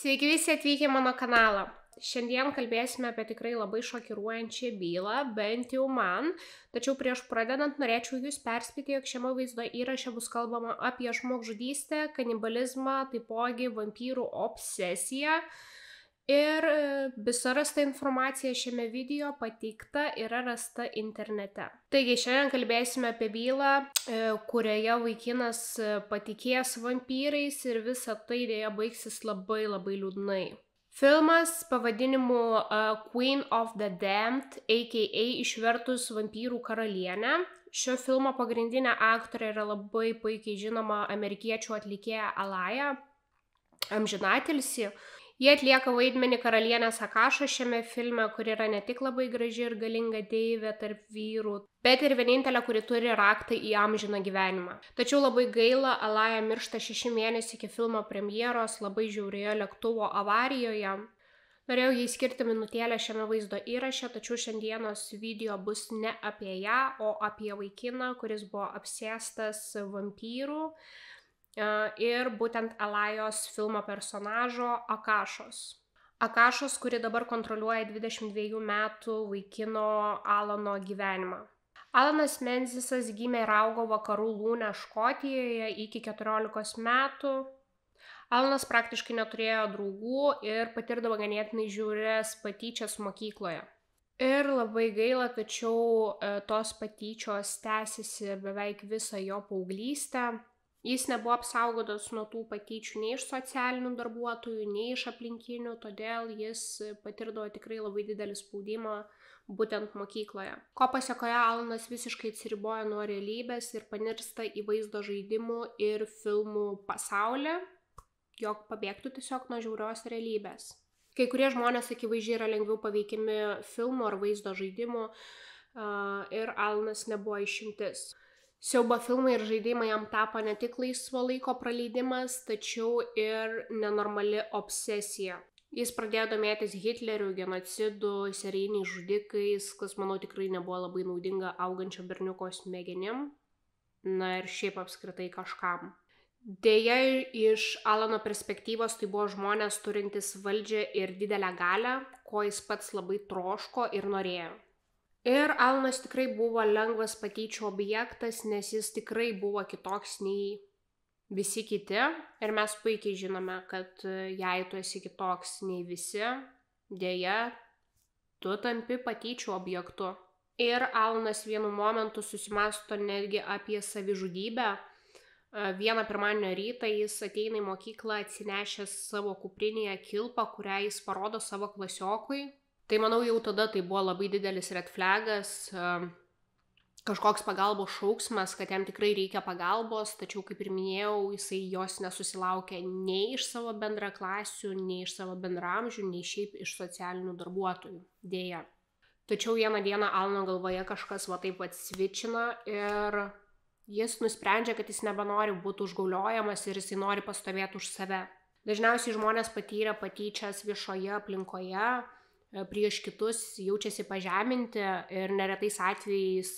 Sveiki visi atvykę į mano kanalą. Šiandien kalbėsime apie tikrai labai šokiruojančią bylą, bent jau man. Tačiau prieš pradedant norėčiau jūs perspėti, jog šiame vaizdo įraše bus kalbama apie žmogžudystę, kanibalizmą, taipogi vampyrų obsesiją. Ir visa rasta informacija šiame video pateikta yra rasta internete. Taigi šiandien kalbėsime apie bylą, kurioje vaikinas patikės vampyrais ir visa tai dėja baigsis labai liūdnai. Filmas pavadinimu Queen of the Damned, a.k.a. išvertus vampyrų karalienė. Šio filmo pagrindinė aktorė yra labai puikiai žinoma amerikiečių atlikėja Alaya, amžinatilsį. Jie atlieka vaidmenį karalienės Akašo šiame filme, kuri yra ne tik labai graži ir galinga deivė tarp vyrų, bet ir vienintelė, kuri turi raktą į amžiną gyvenimą. Tačiau labai gaila, Alaya miršta 6 mėnesių iki filmo premjeros labai žiaurioje lėktuvo avarijoje. Norėjau jai skirti minutėlę šiame vaizdo įraše, tačiau šiandienos video bus ne apie ją, o apie vaikiną, kuris buvo apsėstas vampyrų. Ir būtent Alajos filmo personažo Akašos. Akašos, kuri dabar kontroliuoja 22 metų vaikino Alano gyvenimą. Alanas Menzisas gimė ir augo vakarų Lūne, Škotijoje iki 14 metų. Alanas praktiškai neturėjo draugų ir patirdavo ganėtinai žiaurias patyčias mokykloje. Ir labai gaila, tačiau tos patyčios tęsiasi beveik visą jo paauglystę. Jis nebuvo apsaugotas nuo tų patyčių nei iš socialinių darbuotojų, nei iš aplinkinių, todėl jis patirdavo tikrai labai didelį spaudimą būtent mokykloje. Ko pasekoje Alanas visiškai atsiriboja nuo realybės ir panirsta į vaizdo žaidimų ir filmų pasaulį, jog pabėgtų tiesiog nuo žiaurios realybės. Kai kurie žmonės akivaizdžiai yra lengviau paveikiami filmų ar vaizdo žaidimų ir Alanas nebuvo išimtis. Siaubo filmai ir žaidimai jam tapo ne tik laisvo laiko praleidimas, tačiau ir nenormali obsesija. Jis pradėjo domėtis Hitleriu, genocidu, serijiniais žudikais, kas, manau, tikrai nebuvo labai naudinga augančio berniuko smegenim, na ir šiaip apskritai kažkam. Deja, iš Alano perspektyvos tai buvo žmonės turintys valdžią ir didelę galią, ko jis pats labai troško ir norėjo. Ir Alanas tikrai buvo lengvas patyčių objektas, nes jis tikrai buvo kitoks nei visi kiti. Ir mes puikiai žinome, kad jei tu esi kitoks nei visi, dėja, tu tampi patyčių objektu. Ir Alanas vienu momentu susimąsto netgi apie savižudybę. Vieną pirmadienio rytą jis ateina į mokyklą atsinešęs savo kuprinėje kilpą, kurią jis parodo savo klasiokui. Tai manau jau tada tai buvo labai didelis red flagas, kažkoks pagalbos šauksmas, kad jam tikrai reikia pagalbos, tačiau kaip ir minėjau, jisai jos nesusilaukė nei iš savo bendraklasių, nei iš savo bendramžių, nei šiaip iš socialinių darbuotojų, dėja. Tačiau vieną dieną Alano galvoje kažkas va taip atsvičina ir jis nusprendžia, kad jis nebenori būti užgauliojamas ir jisai nori pastovėti už save. Dažniausiai žmonės patyrę patyčias viešoje aplinkoje, prieš kitus jaučiasi pažeminti ir neretais atvejais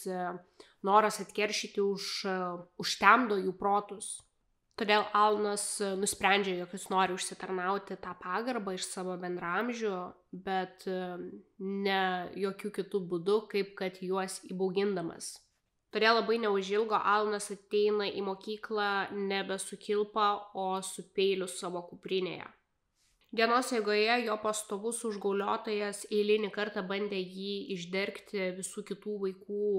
noras atkeršyti užtemdo jų protus. Todėl Alanas nusprendžia, jog jis nori užsitarnauti tą pagarbą iš savo bendramžių, bet ne jokių kitų būdų, kaip kad juos įbaugindamas. Todėl labai neužilgo Alanas ateina į mokyklą nebe su kilpa, o su peiliu savo kuprinėje. Dienos eigoje jo pastovus užgauliotojas eilinį kartą bandė jį išdergti visų kitų vaikų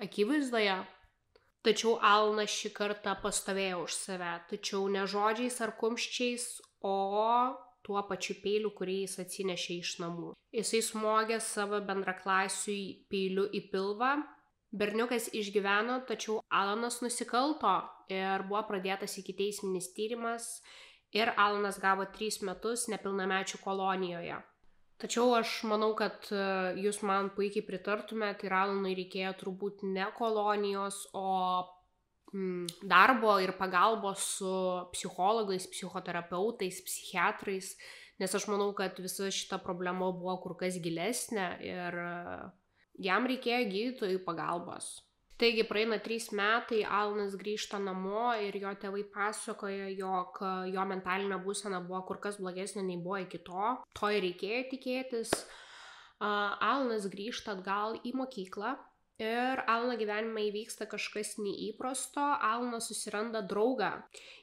akivaizdoje, tačiau Alanas šį kartą pastovėjo už save, tačiau ne žodžiais ar kumščiais, o tuo pačiu peiliu, kurį jis atsinešė iš namų. Jisai smogė savo bendraklasiui peiliu į pilvą. Berniukas išgyveno, tačiau Alanas nusikalto ir buvo pradėtas ikiteisminis tyrimas. Ir Alanas gavo 3 metus nepilnamečių kolonijoje. Tačiau aš manau, kad jūs man puikiai pritartumėt ir Alanui reikėjo turbūt ne kolonijos, o darbo ir pagalbos su psichologais, psichoterapeutais, psichiatrais, nes aš manau, kad visa šita problema buvo kur kas gilesnė ir jam reikėjo gydytojų pagalbos. Taigi praeina 3 metai, Alanas grįžta namo ir jo tėvai pasakoja, jog jo mentalinė būsena buvo kur kas blogesnė nei buvo iki to. To ir reikėjo tikėtis. Alanas grįžta atgal į mokyklą ir Alano gyvenime įvyksta kažkas neįprasto. Alanas susiranda draugą.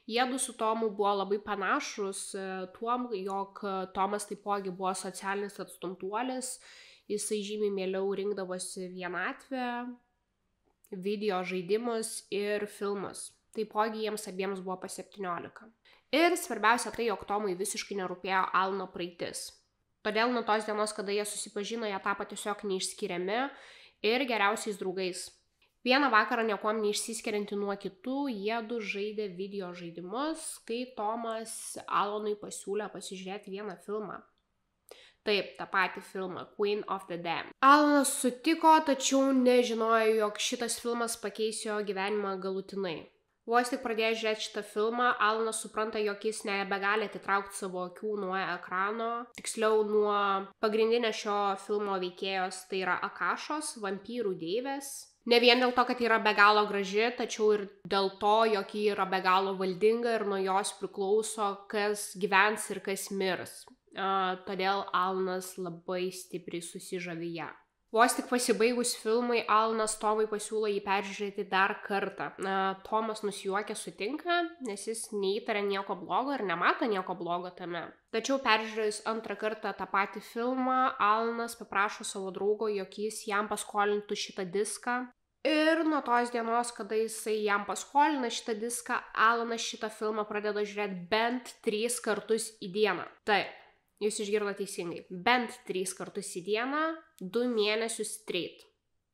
Jiedu su Tomu buvo labai panašus tuom, jog Tomas taipogi buvo socialinis atstumtuolis. Jisai žymiai mieliau rinkdavosi vienatvę, video žaidimus ir filmus. Taipogi jiems abiems buvo po 17. Ir svarbiausia tai, jog Tomui visiškai nerūpėjo Alano praeitis. Todėl nuo tos dienos, kada jie susipažino, jie tapo tiesiog neišskiriami ir geriausiais draugais. Vieną vakarą niekuom neišsiskirianti nuo kitų, jiedu žaidė video žaidimus, kai Tomas Alanui pasiūlė pasižiūrėti vieną filmą. Taip, tą patį filmą, Queen of the Damned. Alanas sutiko, tačiau nežinojo, jog šitas filmas pakeis jo gyvenimą galutinai. Vos tik pradėjęs žiūrėti šitą filmą, Alanas supranta, jog jis nebegali atitraukti savo akių nuo ekrano, tiksliau nuo pagrindinės šio filmo veikėjos, tai yra Akashos, vampyrų deivės. Ne vien dėl to, kad ji yra be galo graži, tačiau ir dėl to, jog ji yra be galo valdinga ir nuo jos priklauso, kas gyvens ir kas mirs. Todėl Alanas labai stipriai susižavi ją. Vos tik pasibaigus filmui, Alanas Tomui pasiūlo jį peržiūrėti dar kartą. Tomas nusijuokia sutinka, nes jis neįtaria nieko blogo ir nemato nieko blogo tame. Tačiau peržiūrėjus antrą kartą tą patį filmą, Alanas paprašo savo draugo, jog jis jam paskolintų šitą diską. Ir nuo tos dienos, kada jisai jam paskolina šitą diską, Alanas šitą filmą pradeda žiūrėti bent 3 kartus į dieną. Taip. Jūs išgirdo teisingai. Bent 3 kartus į dieną, 2 mėnesius straight.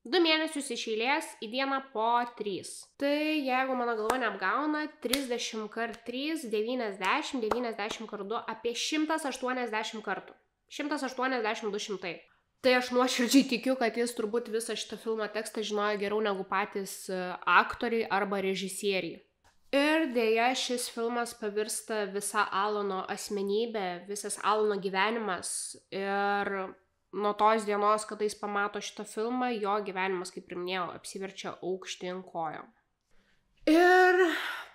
2 mėnesius iš eilės į dieną po 3. Tai jeigu mano galva neapgauna, 30 kart 3, 90, 90 kart 2, apie 180 kartų. 180-200. Tai aš nuoširdžiai tikiu, kad jis turbūt visą šitą filmo tekstą žinojo geriau negu patys aktoriai arba režisieriai. Ir dėja šis filmas pavirsta visa Alano asmenybė, visas Alano gyvenimas. Ir nuo tos dienos, kada jis pamato šitą filmą, jo gyvenimas, kaip ir minėjau, apsiverčia aukštyn kojom. Ir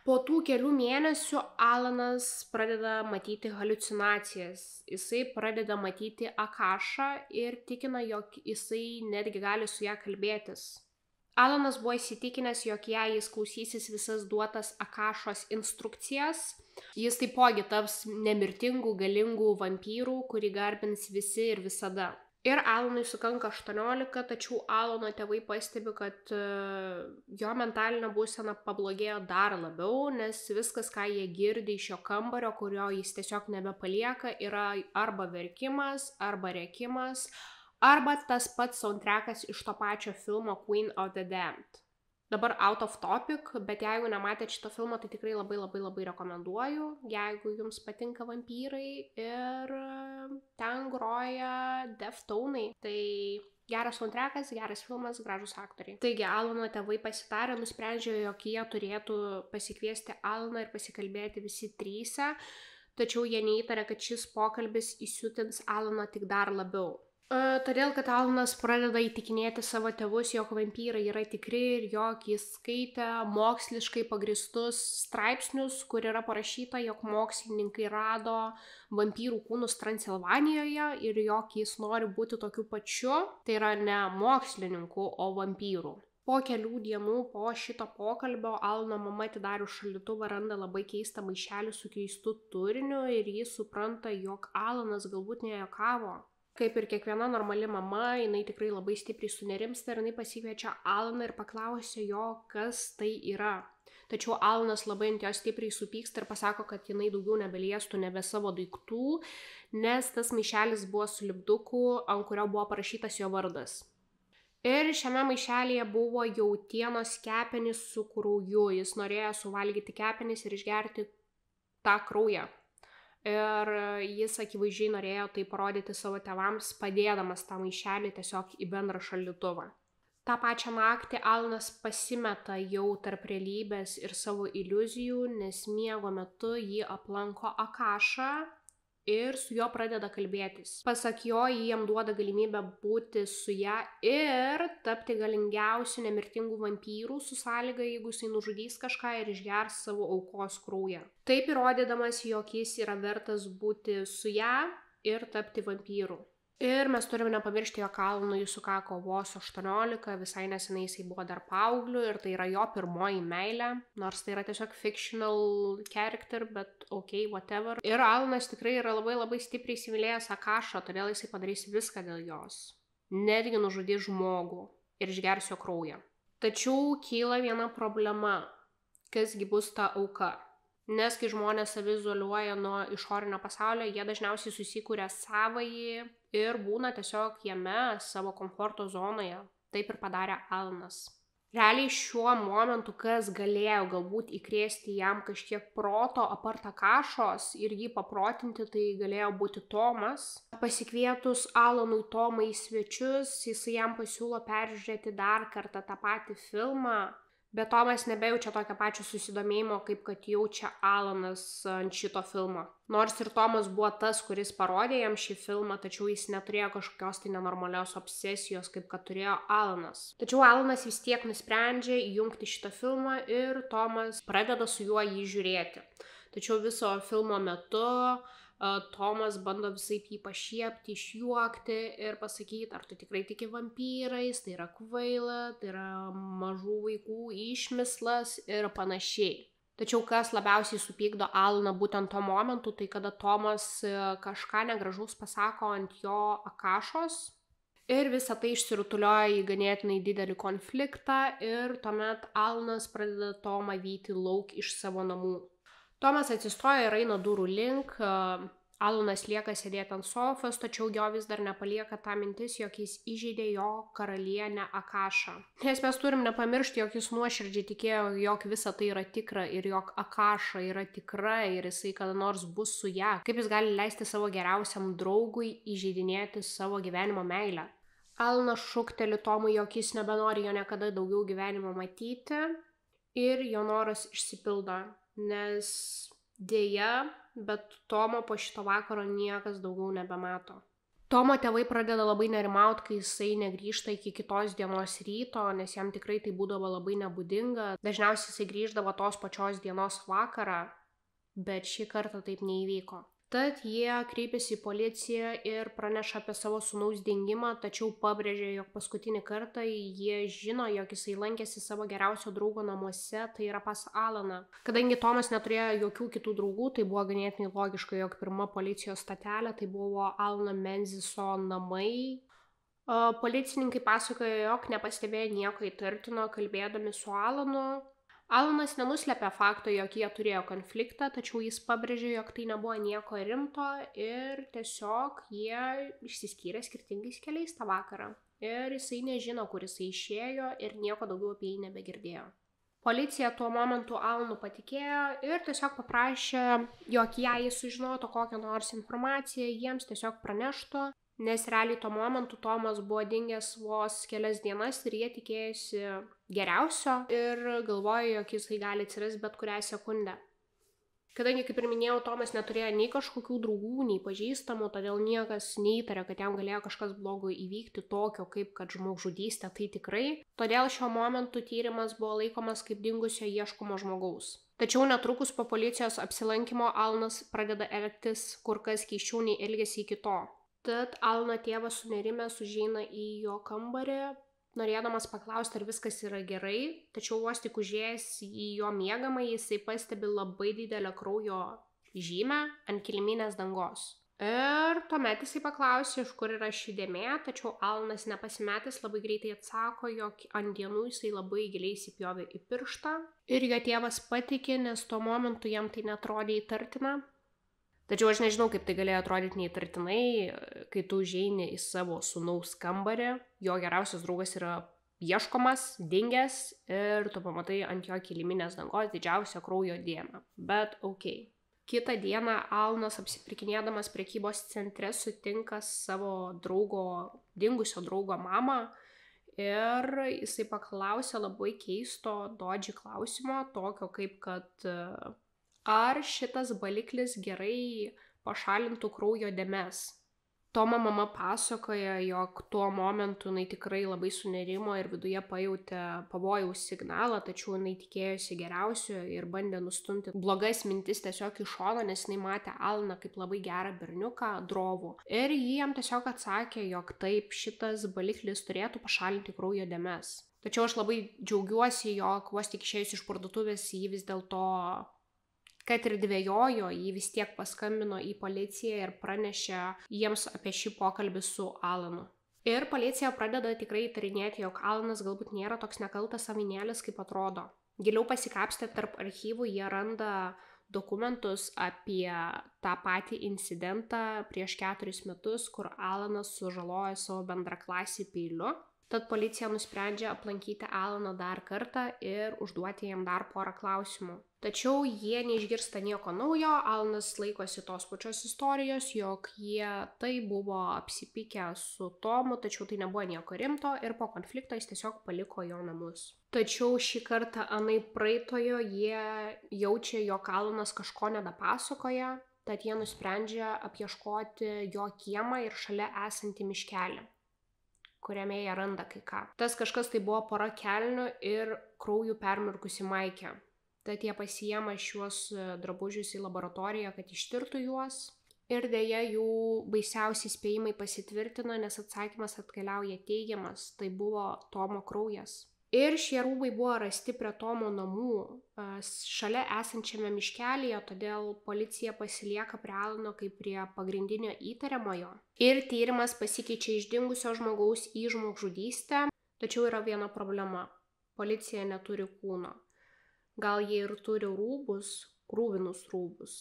po tų kelių mėnesių Alanas pradeda matyti haliucinacijas. Jisai pradeda matyti Akashą ir tikina, jog jisai netgi gali su ją kalbėtis. Alanas buvo įsitikinęs, jog jis klausysis visas duotas Akashos instrukcijas. Jis taipogi taps nemirtingų, galingų vampyrų, kurį garbins visi ir visada. Ir Alanui sukanka 18, tačiau Alano tėvai pastebi, kad jo mentalinė būsena pablogėjo dar labiau, nes viskas, ką jie girdi iš jo kambario, kurio jis tiesiog nebepalieka, yra arba verkimas, arba rėkimas, arba tas pats soundtrackas iš to pačio filmo Queen of the Damned. Dabar out of topic, bet jeigu nematėte šito filmo, tai tikrai labai rekomenduoju, jeigu jums patinka vampyrai ir ten groja Deftonai. Tai geras soundtrackas, geras filmas, gražus aktoriai. Taigi Alano tėvai pasitarę, nusprendžia, jog jie turėtų pasikviesti Alaną ir pasikalbėti visi 3, tačiau jie neįtarė, kad šis pokalbis įsiutins Alaną tik dar labiau. Todėl, kad Alanas pradeda įtikinėti savo tėvus, jog vampyrai yra tikri ir jog jis skaitė moksliškai pagristus straipsnius, kur yra parašyta, jog mokslininkai rado vampyrų kūnus Transilvanijoje ir jog jis nori būti tokiu pačiu, tai yra ne mokslininku, o vampyrų. Po kelių dienų po šito pokalbio Alano mama atidarius šaldytuvą randa labai keistą maišelį su keistu turiniu ir jis supranta, jog Alanas galbūt nejuokavo. Kaip ir kiekviena normali mama, jinai tikrai labai stipriai sunerimsta ir jinai pasikviečia Alaną ir paklausia jo, kas tai yra. Tačiau Alanas labai ant jo stipriai supyksta ir pasako, kad jinai daugiau nebeliestų nebe savo daiktų, nes tas maišelis buvo su lipduku, ant kurio buvo parašytas jo vardas. Ir šiame maišelyje buvo jautienos kepenys su krauju. Jis norėjo suvalgyti kepenis ir išgerti tą kraują. Ir jis akivaizdžiai norėjo tai parodyti savo tėvams, padėdamas tą maišelį tiesiog į bendrą šaldytuvą. Ta pačią naktį Alanas pasimeta jau tarp realybės ir savo iliuzijų, nes miego metu jį aplanko Akasha ir su juo pradeda kalbėtis. Pasak jo, jam duoda galimybę būti su ją ir tapti galingiausiu nemirtingu vampyru su sąlyga, jeigu jisai nužudys kažką ir išgers savo aukos kraują. Taip įrodydamas, jog jis yra vertas būti su ją ir tapti vampyru. Ir mes turime nepamiršti, jog Alanui sukako vos 18, visai nesenai jisai buvo dar paaugliu ir tai yra jo pirmoji meilė, nors tai yra tiesiog fictional character, bet ok, whatever. Ir Alanas tikrai yra labai stipriai įsimylėjęs Akašą, todėl jisai padarys viską dėl jos. Netgi nužudys žmogų ir išgers jo kraują. Tačiau kyla viena problema, kasgi bus ta auka. Nes kai žmonės saviizoliuoja nuo išorinio pasaulio, jie dažniausiai susikūrė savąjį ir būna tiesiog jame, savo komforto zonoje. Taip ir padarė Alanas. Realiai šiuo momentu, kas galėjo galbūt įkrėsti jam kažkiek proto apart Akašos ir jį paprotinti, tai galėjo būti Tomas. Pasikvietus Alanui Tomą į svečius, jisai jam pasiūlo peržiūrėti dar kartą tą patį filmą. Bet Tomas nebejaučia tokio pačio susidomėjimo, kaip kad jaučia Alanas ant šito filmo. Nors ir Tomas buvo tas, kuris parodė jam šį filmą, tačiau jis neturėjo kažkokios tai nenormalios obsesijos, kaip kad turėjo Alanas. Tačiau Alanas vis tiek nusprendžia įjungti šitą filmą ir Tomas pradeda su juo jį žiūrėti. Tačiau viso filmo metu Tomas bando visaip jį pašiepti, išjuokti ir pasakyti, ar tu tikrai tiki vampyrais, tai yra kvaila, tai yra mažų vaikų išmislas ir panašiai. Tačiau kas labiausiai supykdo Alaną būtent tuo momentu, tai kada Tomas kažką negražaus pasako ant jo Akašos ir visa tai išsirutulioja į ganėtinai didelį konfliktą ir tuomet Alanas pradeda Tomą vyti lauk iš savo namų. Tomas atsistoja ir eina durų link, Alanas lieka sėdėti ant sofos, tačiau jo vis dar nepalieka ta mintis, jog jis įžeidė jo karalienę Akašą. Nes mes turim nepamiršti, jog jis nuoširdžiai tikėjo, jog visa tai yra tikra ir jog Akaša yra tikra ir jisai kada nors bus su ją. Kaip jis gali leisti savo geriausiam draugui įžeidinėti savo gyvenimo meilę? Alanas šukteli Tomui, jog jis nebenori jo niekada daugiau gyvenimo matyti ir jo noras išsipildo. Nes dėja, bet Tomo po šito vakaro niekas daugiau nebemato. Tomo tėvai pradeda labai nerimauti, kai jisai negrįžta iki kitos dienos ryto, nes jam tikrai tai būdavo labai nebūdinga. Dažniausiai jisai grįždavo tos pačios dienos vakarą, bet šį kartą taip neįvyko. Tad jie kreipiasi į policiją ir praneša apie savo sūnaus dingimą, tačiau pabrėžia, jog paskutinį kartą jie žino, jog jisai lankėsi savo geriausio draugo namuose, tai yra pas Alaną. Kadangi Tomas neturėjo jokių kitų draugų, tai buvo ganėtinai logiška, jog pirma policijos stotelė tai buvo Alano Menziso namai. Policininkai pasakojo, jog nepastebėjo nieko įtartino kalbėdami su Alanu. Alanas nenuslepia fakto, jog jie turėjo konfliktą, tačiau jis pabrėžė, jog tai nebuvo nieko rimto ir tiesiog jie išsiskyrė skirtingais keliais tą vakarą. Ir jisai nežino, kur jisai išėjo ir nieko daugiau apie jį nebegirdėjo. Policija tuo momentu Alanu patikėjo ir tiesiog paprašė, jog jei jis sužinotų kokią nors informaciją, jiems tiesiog praneštų. Nes realiai tuo momentu Tomas buvo dingęs vos kelias dienas ir jie tikėjosi geriausio ir galvojo, jog jisai gali atsirasti bet kurią sekundę. Kadangi, kaip ir minėjau, Tomas neturėjo nei kažkokių draugų, nei pažįstamų, todėl niekas neįtarė, kad jam galėjo kažkas blogo įvykti tokio, kaip kad žmogžudystė, tai tikrai. Todėl šiuo momentu tyrimas buvo laikomas kaip dingusio ieškomo žmogaus. Tačiau netrukus po policijos apsilankimo Alanas pradeda elgtis kur kas keisčiau nei elgėsi iki to. Tad Alano tėvas sunerimęs užeina į jo kambarį, norėdamas paklausti, ar viskas yra gerai, tačiau vos tik užėjęs į jo miegamąjį, jisai pastebi labai didelę kraujo žymę ant kiliminės dangos. Ir tuomet jisai paklausė, iš kur yra ši dėmė, tačiau Alanas nepasimetęs labai greitai atsako, jog ant dienų jisai labai giliai įsipjovė į pirštą. Ir jo tėvas patikė, nes tuo momentu jam tai netrodė įtartina. Tačiau aš nežinau, kaip tai galėjo atrodyti neįtartinai, kai tu užeini į savo sūnaus kambarį, jo geriausias draugas yra ieškomas, dingęs ir tu pamatai ant jo kiliminės dangos didžiausią kraujo dėmę. Bet okei. Kitą dieną Alanas apsipirkinėdamas prekybos centre sutinka savo dingusio draugo mamą ir jisai paklausė labai keisto dodži klausimo, tokio kaip kad ar šitas baliklis gerai pašalintų kraujo dėmes. Tomo mama pasakoja, jog tuo momentu jinai tikrai labai sunerimo ir viduje pajautė pavojaus signalą, tačiau jinai tikėjosi geriausio ir bandė nustumti blogas mintis tiesiog iš šono, nes jinai matė Alaną kaip labai gerą berniuką, drovų. Ir ji jam tiesiog atsakė, jog taip, šitas baliklis turėtų pašalinti kraujo dėmes. Tačiau aš labai džiaugiuosi, jog vos tik išėjus iš parduotuvės ji vis dėlto, kad ir dvejojo, jį vis tiek paskambino į policiją ir pranešė jiems apie šį pokalbį su Alanu. Ir policija pradeda tikrai įtarinėti, jog Alanas galbūt nėra toks nekaltas avinėlis, kaip atrodo. Giliau pasikapstę tarp archyvų jie randa dokumentus apie tą patį incidentą prieš 4 metus, kur Alanas sužalojo savo bendraklasį peiliu. Tad policija nusprendžia aplankyti Alaną dar kartą ir užduoti jam dar porą klausimų. Tačiau jie neišgirsta nieko naujo, Alanas laikosi tos pačios istorijos, jog jie tai buvo apsipykę su Tomu, tačiau tai nebuvo nieko rimto ir po konflikto jis tiesiog paliko jo namus. Tačiau šį kartą anaip praeitojo jie jaučia, jog Alanas kažko nedapasakoja, tad jie nusprendžia apieškoti jo kiemą ir šalia esantį miškelį, kuriame jie randa kai ką. Tas kažkas tai buvo pora kelnių ir krauju permirkusi maikė. Tad jie pasiėma šiuos drabužius į laboratoriją, kad ištirtų juos. Ir dėja jų baisiausi spėjimai pasitvirtina, nes atsakymas atkeliauja teigiamas, tai buvo Tomo kraujas. Ir šie rūbai buvo rasti prie Tomo namų, šalia esančiame miškelyje, todėl policija pasilieka prie Alano kaip prie pagrindinio įtariamojo. Ir tyrimas pasikeičia iš dingusio žmogaus į žmogžudystę, tačiau yra viena problema. Policija neturi kūno. Gal jie ir turi rūbus, krūvinus rūbus,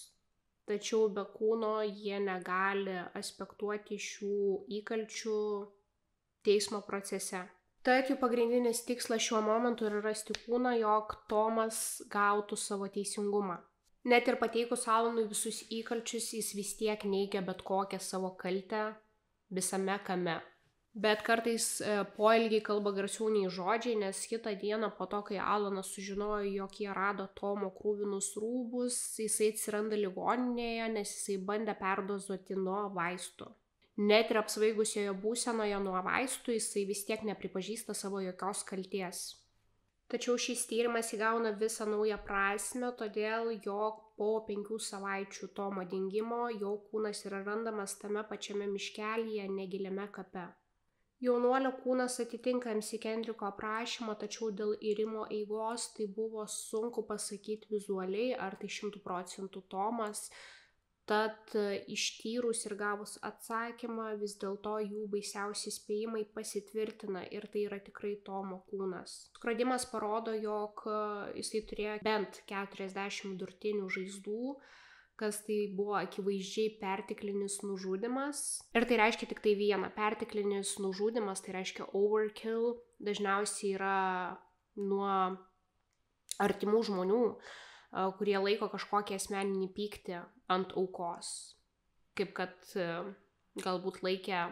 tačiau be kūno jie negali aspektuoti šių įkalčių teismo procese. Tad jų pagrindinis tikslas šiuo momentu yra rasti kūną, jog Tomas gautų savo teisingumą. Net ir pateikus Alanui visus įkalčius, jis vis tiek neigia bet kokią savo kaltę visame kame. Bet kartais poelgiai kalba garsiau nei žodžiai, nes kitą dieną po to, kai Alanas sužinojo, jog jie rado Tomo krūvinus rūbus, jisai atsiranda ligoninėje, nes jisai bandė perdozuoti nuo vaistų. Net ir apsvaigusioje būsenoje nuo vaistų jisai vis tiek nepripažįsta savo jokios kalties. Tačiau šis tyrimas įgauna visą naują prasmę, todėl jog po 5 savaičių Tomo dingimo jo kūnas yra randamas tame pačiame miškelyje negiliame kape. Jaunuolio kūnas atitinka MC Kendricko aprašymą, tačiau dėl irimo eigos tai buvo sunku pasakyti vizualiai, ar tai 100% Tomas. Tad ištyrus ir gavus atsakymą, vis dėlto jų baisiausi spėjimai pasitvirtina ir tai yra tikrai Tomo kūnas. Skrodimas parodo, jog jisai turėjo bent 40 durtinių žaizdų, kas tai buvo akivaizdžiai perteklinis nužudymas. Ir tai reiškia tik tai vieną. Perteklinis nužudymas, tai reiškia overkill, dažniausiai yra nuo artimų žmonių, kurie laiko kažkokį asmeninį pyktį ant aukos. Kaip kad galbūt laikė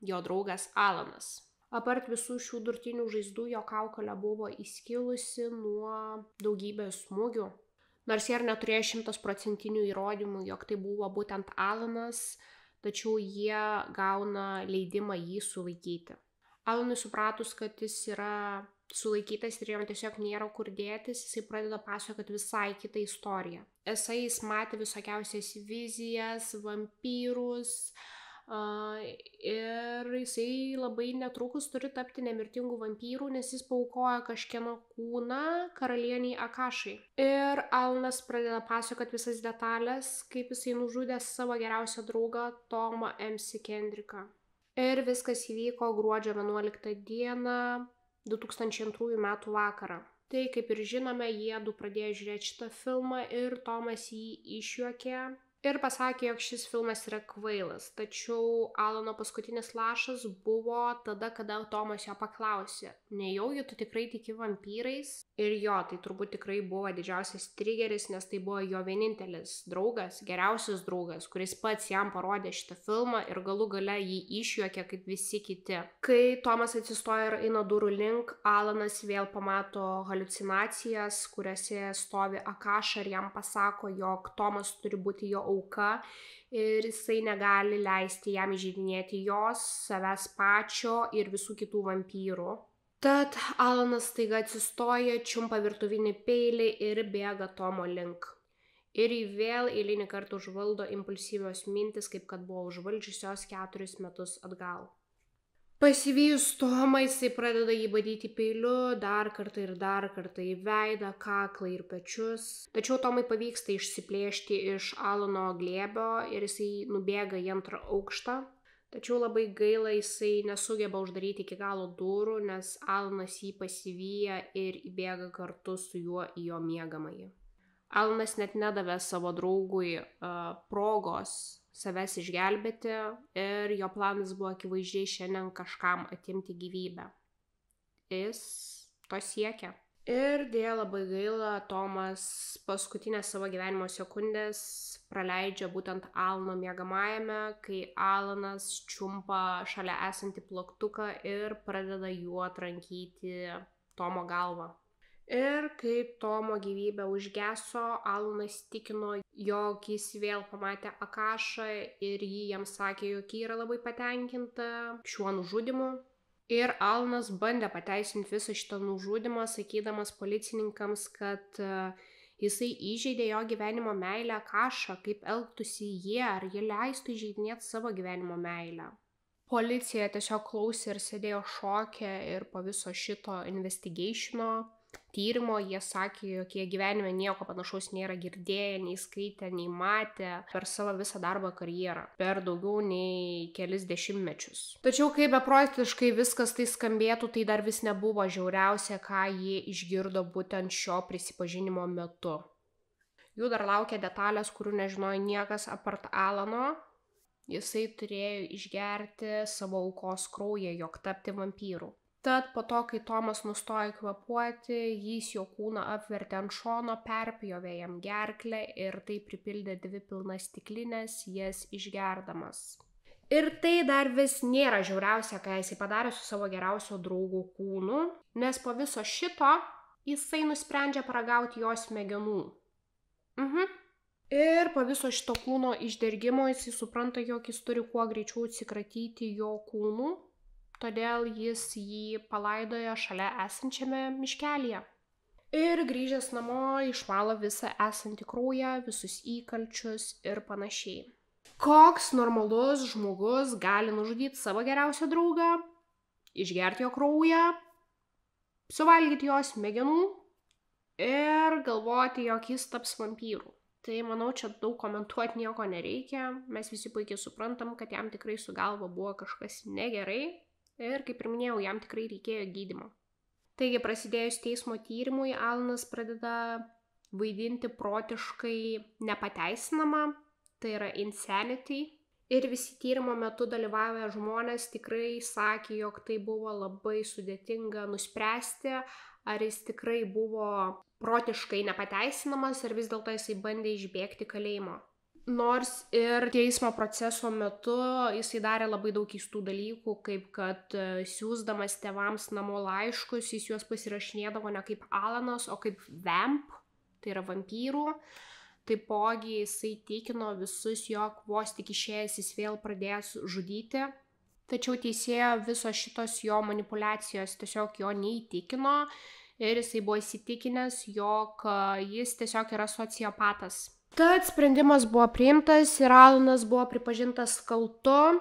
jo draugas Alanas. Apart visų šių durtinių žaizdų, jo kaukolė buvo įskilusi nuo daugybės smūgių. Nors jie ir neturėjo 100% įrodymų, jog tai buvo būtent Alanas, tačiau jie gauna leidimą jį sulaikyti. Alanui supratus, kad jis yra sulaikytas ir jam tiesiog nėra kur dėtis, jisai pradeda pasakoti visai kitą istoriją. Esą jis matė visokiausias vizijas, vampyrus ir jisai labai netrukus turi tapti nemirtingų vampyrų, nes jis paaukojo kažkieno kūną karalieniai Akašai. Ir Alanas pradeda pasakoti visas detalės, kaip jisai nužudė savo geriausią draugą Tomą MC Kendricką. Ir viskas įvyko gruodžio 11 dieną 2002 metų vakarą. Tai, kaip ir žinome, jiedu pradėjo žiūrėti šitą filmą ir Tomas jį išjuokė ir pasakė, jog šis filmas yra kvailas. Tačiau Alano paskutinis lašas buvo tada, kada Tomas jo paklausė: nejaugi tu tikrai tiki vampyrais? Ir jo, tai turbūt tikrai buvo didžiausias trigeris, nes tai buvo jo vienintelis draugas, geriausias draugas, kuris pats jam parodė šitą filmą ir galų gale jį išjuokė kaip visi kiti. Kai Tomas atsistoja ir eina durų link, Alanas vėl pamato haliucinacijas, kuriuose stovi Akaša ir jam pasako, jog Tomas turi būti jo auka ir jisai negali leisti jam įžeidinėti jos, savęs pačio ir visų kitų vampyrų. Tad Alanas staiga atsistoja, čiumpa virtuvinį peilį ir bėga Tomo link. Ir jį vėl eilinį kartą užvaldo impulsyvios mintis, kaip kad buvo užvaldžiusios 4 metus atgal. Pasivijus Tomą, jisai pradeda jį badyti peiliu dar kartą į veidą, kaklą ir pečius. Tačiau Tomui pavyksta išsiplėšti iš Alano glėbio ir jisai nubėga į 2. aukštą. Tačiau labai gaila, jisai nesugeba uždaryti iki galo durų, nes Alanas jį pasivyja ir įbėga kartu su juo į jo miegamąjį. Alanas net nedavė savo draugui progos savęs išgelbėti ir jo planas buvo akivaizdžiai šiandien kažkam atimti gyvybę. Jis to siekia. Ir dėja labai gaila, Tomas paskutinės savo gyvenimo sekundės praleidžia būtent Alano miegamajame, kai Alanas čiumpa šalia esantį plaktuką ir pradeda juo trankyti Tomo galvą. Ir kai Tomo gyvybė užgeso, Alanas tikino, jog jis vėl pamatė Akašą ir ji jam sakė, jog ji yra labai patenkinta šiuo nužudymu. Ir Alanas bandė pateisinti visą šitą nužudymą, sakydamas policininkams, kad jisai įžeidė jo gyvenimo meilę Akašą, kaip elgtųsi jie, ar jie leistų įžeidinėti savo gyvenimo meilę. Policija tiesiog klausė ir sėdėjo šoke ir po viso šito investigationo tyrimo jie sakė, jog jie gyvenime nieko panašaus nėra girdėję, nei skaitę, nei matę per savo visą darbo karjerą, per daugiau nei kelis dešimtmečius. Tačiau kaip beprotiškai viskas tai skambėtų, tai dar vis nebuvo žiauriausia, ką jie išgirdo būtent šio prisipažinimo metu. Jų dar laukia detalės, kurių nežinojo niekas apart Alano. Jisai turėjo išgerti savo aukos kraują, jog tapti vampyru. Tad po to, kai Tomas nustojo kvėpuoti, jis jo kūną apvertė ant šono, perpjovė jam gerklę ir tai pripildė 2 pilnas stiklinės, jas išgerdamas. Ir tai dar vis nėra žiauriausia, ką jisai padarė su savo geriausio draugo kūnu, nes po viso šito jisai nusprendžia paragauti jo smegenų. Ir po viso šito kūno išdergimo jisai supranta, jog jis turi kuo greičiau atsikratyti jo kūnu. Todėl jis jį palaidojo šalia esančiame miškelyje. Ir grįžęs namo išvalo visą esantį kraują, visus įkalčius ir panašiai. Koks normalus žmogus gali nužudyti savo geriausią draugą, išgerti jo kraują, suvalgyti jo smegenų ir galvoti, jog jis taps vampyru. Tai manau, čia daug komentuoti nieko nereikia. Mes visi puikiai suprantam, kad jam tikrai su galva buvo kažkas negerai. Ir, kaip ir minėjau, jam tikrai reikėjo gydymo. Taigi, prasidėjus teismo tyrimui, Alanas pradeda vaidinti protiškai nepateisinamą, tai yra insanity. Ir visi tyrimo metu dalyvavę žmonės tikrai sakė, jog tai buvo labai sudėtinga nuspręsti, ar jis tikrai buvo protiškai nepateisinamas, ar vis dėlto jisai bandė išbėgti kalėjimo. Nors ir teismo proceso metu jisai darė labai daug keistų dalykų, kaip kad siųsdamas tėvams namo laiškus, jis juos pasirašinėdavo ne kaip Alanas, o kaip vamp, tai yra vampyrų. Taipogi jisai tikino visus, jog vos tik išėjęs jis vėl pradės žudyti. Tačiau teisėjo visos šitos jo manipulacijos tiesiog jo neįtikino ir jisai buvo įsitikinęs, jog jis tiesiog yra sociopatas. Tad sprendimas buvo priimtas ir Alanas buvo pripažintas kaltu.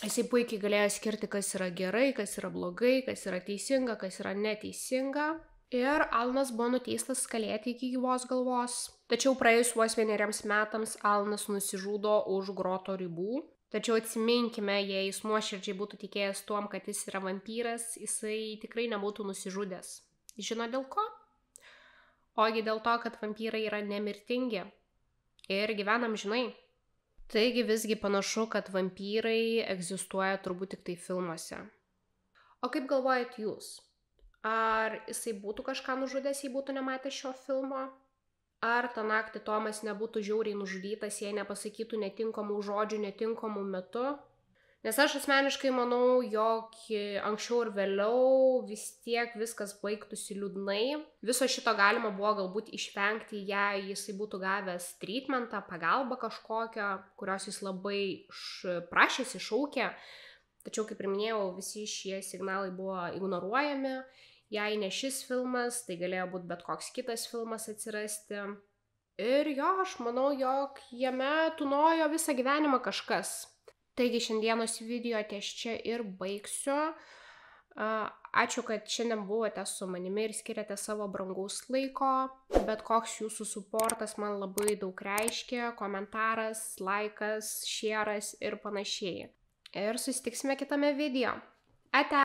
Jisai puikiai galėjo skirti, kas yra gerai, kas yra blogai, kas yra teisinga, kas yra neteisinga. Ir Alanas buvo nuteistas kalėti iki gyvos galvos. Tačiau praėjus vos 1 metams Alanas nusižudo už groto ribų. Tačiau atsiminkime, jei jis nuoširdžiai būtų tikėjęs tuom, kad jis yra vampyras, jisai tikrai nebūtų nusižudęs. Žino dėl ko? Ogi dėl to, kad vampyrai yra nemirtingi. Ir gyvenam žinai. Taigi visgi panašu, kad vampyrai egzistuoja turbūt tik tai filmuose. O kaip galvojat jūs? Ar jisai būtų kažką nužudęs, jei būtų nematęs šio filmo? Ar tą naktį Tomas nebūtų žiauriai nužudytas, jei nepasakytų netinkamų žodžių netinkamų metu? Nes aš asmeniškai manau, jog anksčiau ir vėliau vis tiek viskas baigtųsi liūdnai. Viso šito galima buvo galbūt išvengti, jei jisai būtų gavęs treatmentą, pagalbą kažkokią, kurios jis labai prašėsi, šaukė. Tačiau, kaip ir minėjau, visi šie signalai buvo ignoruojami. Jei ne šis filmas, tai galėjo būti bet koks kitas filmas atsirasti. Ir jo, aš manau, jog jame tūnojo visą gyvenimą kažkas. Taigi šiandienos video ties čia ir baigsiu. Ačiū, kad šiandien buvote su manimi ir skiriate savo brangaus laiko. Bet koks jūsų suportas man labai daug reiškia. Komentaras, laikas, šėras ir panašiai. Ir susitiksime kitame video. Ate!